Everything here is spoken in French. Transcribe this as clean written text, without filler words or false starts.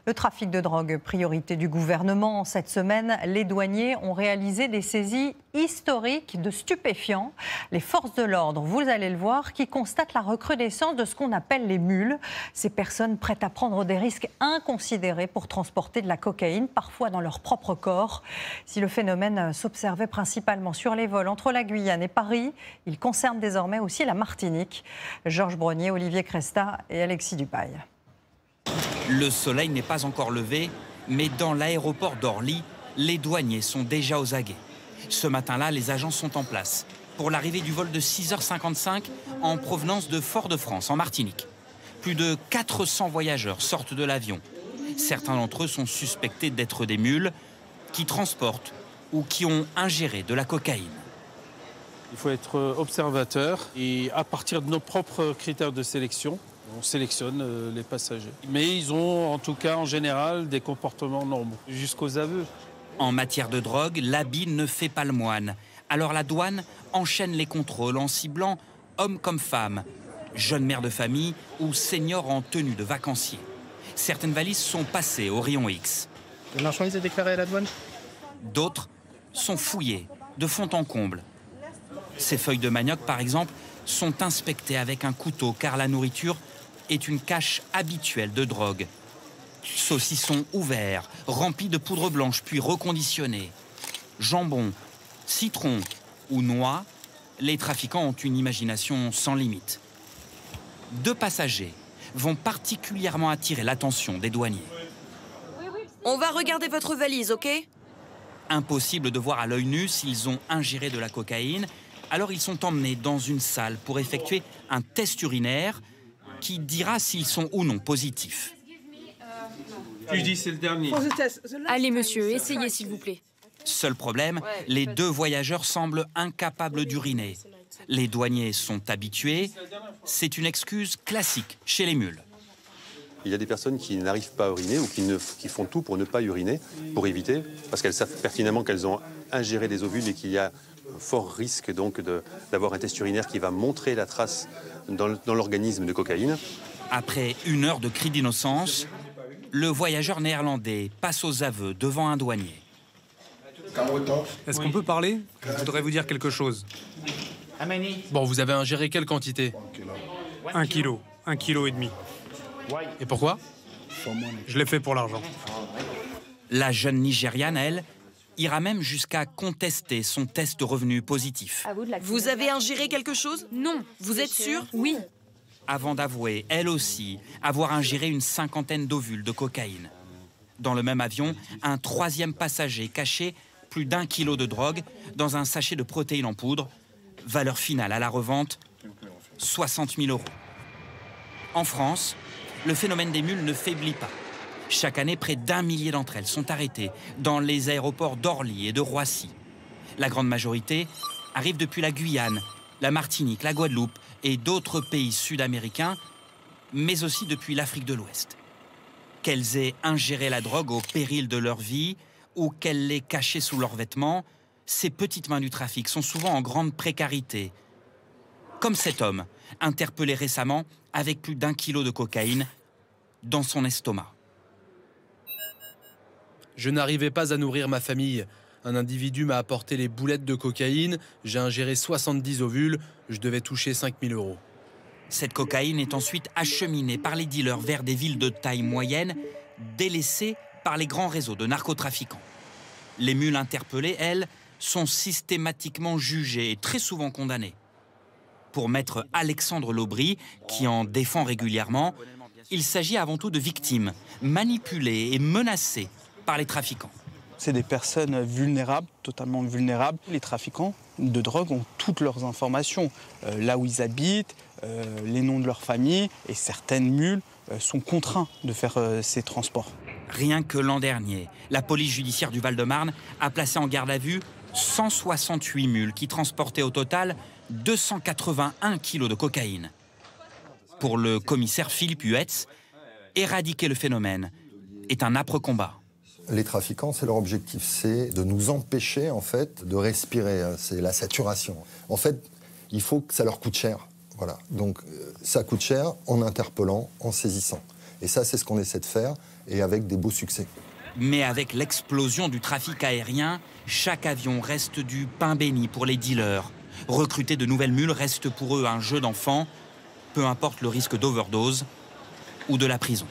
Le trafic de drogue, priorité du gouvernement. Cette semaine, les douaniers ont réalisé des saisies historiques de stupéfiants. Les forces de l'ordre, vous allez le voir, qui constatent la recrudescence de ce qu'on appelle les mules. Ces personnes prêtes à prendre des risques inconsidérés pour transporter de la cocaïne, parfois dans leur propre corps. Si le phénomène s'observait principalement sur les vols entre la Guyane et Paris, il concerne désormais aussi la Martinique. Georges Brognier, Olivier Cresta et Alexis Dupaille. Le soleil n'est pas encore levé, mais dans l'aéroport d'Orly, les douaniers sont déjà aux aguets. Ce matin-là, les agents sont en place pour l'arrivée du vol de 6h55 en provenance de Fort-de-France, en Martinique. Plus de 400 voyageurs sortent de l'avion. Certains d'entre eux sont suspectés d'être des mules qui transportent ou qui ont ingéré de la cocaïne. Il faut être observateur et à partir de nos propres critères de sélection, on sélectionne les passagers. Mais ils ont en tout cas en général des comportements normaux, jusqu'aux aveux. En matière de drogue, l'habit ne fait pas le moine. Alors la douane enchaîne les contrôles en ciblant hommes comme femmes, jeunes mères de famille ou seniors en tenue de vacancier. Certaines valises sont passées au rayon X. La marchandise est déclarée à la douane. D'autres sont fouillées de fond en comble. Ces feuilles de manioc, par exemple, sont inspectées avec un couteau car la nourriture est une cache habituelle de drogue. Saucissons ouverts, remplis de poudre blanche puis reconditionnés. Jambon, citron ou noix, les trafiquants ont une imagination sans limite. 2 passagers vont particulièrement attirer l'attention des douaniers. On va regarder votre valise, ok? Impossible de voir à l'œil nu s'ils ont ingéré de la cocaïne, alors ils sont emmenés dans une salle pour effectuer un test urinaire qui dira s'ils sont ou non positifs. Tu dis c'est le dernier. Allez, monsieur, essayez, s'il vous plaît. Seul problème, les 2 voyageurs semblent incapables d'uriner. Les douaniers sont habitués. C'est une excuse classique chez les mules. Il y a des personnes qui n'arrivent pas à uriner ou qui font tout pour ne pas uriner, pour éviter, parce qu'elles savent pertinemment qu'elles ont ingéré des ovules et qu'il y a un fort risque donc d'avoir un test urinaire qui va montrer la trace dans l'organisme de cocaïne. Après 1 heure de cris d'innocence, le voyageur néerlandais passe aux aveux devant un douanier. Est-ce qu'on peut parler? Je voudrais vous dire quelque chose. Bon, vous avez ingéré quelle quantité? 1 kilo, 1,5 kg. Et pourquoi? Je l'ai fait pour l'argent. La jeune Nigériane, elle, ira même jusqu'à contester son test revenu positif. Vous avez ingéré quelque chose? Non. Vous êtes sûr? Oui. Avant d'avouer, elle aussi, avoir ingéré une 50aine d'ovules de cocaïne. Dans le même avion, un 3e passager cachait plus d'1 kilo de drogue dans un sachet de protéines en poudre. Valeur finale à la revente, 60 000 €. En France, le phénomène des mules ne faiblit pas. Chaque année, près d'1 millier d'entre elles sont arrêtées dans les aéroports d'Orly et de Roissy. La grande majorité arrive depuis la Guyane, la Martinique, la Guadeloupe et d'autres pays sud-américains, mais aussi depuis l'Afrique de l'Ouest. Qu'elles aient ingéré la drogue au péril de leur vie ou qu'elles l'aient cachée sous leurs vêtements, ces petites mains du trafic sont souvent en grande précarité. Comme cet homme, interpellé récemment avec plus d'1 kilo de cocaïne dans son estomac. Je n'arrivais pas à nourrir ma famille. Un individu m'a apporté les boulettes de cocaïne, j'ai ingéré 70 ovules, je devais toucher 5 000 €. Cette cocaïne est ensuite acheminée par les dealers vers des villes de taille moyenne, délaissées par les grands réseaux de narcotrafiquants. Les mules interpellées, elles, sont systématiquement jugées et très souvent condamnées. Pour maître Alexandre Lobry, qui en défend régulièrement, il s'agit avant tout de victimes, manipulées et menacées par les trafiquants. C'est des personnes vulnérables, totalement vulnérables. Les trafiquants de drogue ont toutes leurs informations, là où ils habitent, les noms de leur famille, et certaines mules sont contraints de faire ces transports. Rien que l'an dernier, la police judiciaire du Val-de-Marne a placé en garde à vue 168 mules qui transportaient au total 281 kilos de cocaïne. Pour le commissaire Philippe Huetz, éradiquer le phénomène est un âpre combat. Les trafiquants, c'est leur objectif, c'est de nous empêcher en fait de respirer, c'est la saturation. En fait, il faut que ça leur coûte cher. Voilà. Donc ça coûte cher en interpellant, en saisissant. Et ça, c'est ce qu'on essaie de faire, et avec des beaux succès. Mais avec l'explosion du trafic aérien, chaque avion reste du pain béni pour les dealers. Recruter de nouvelles mules reste pour eux un jeu d'enfant, peu importe le risque d'overdose ou de la prison.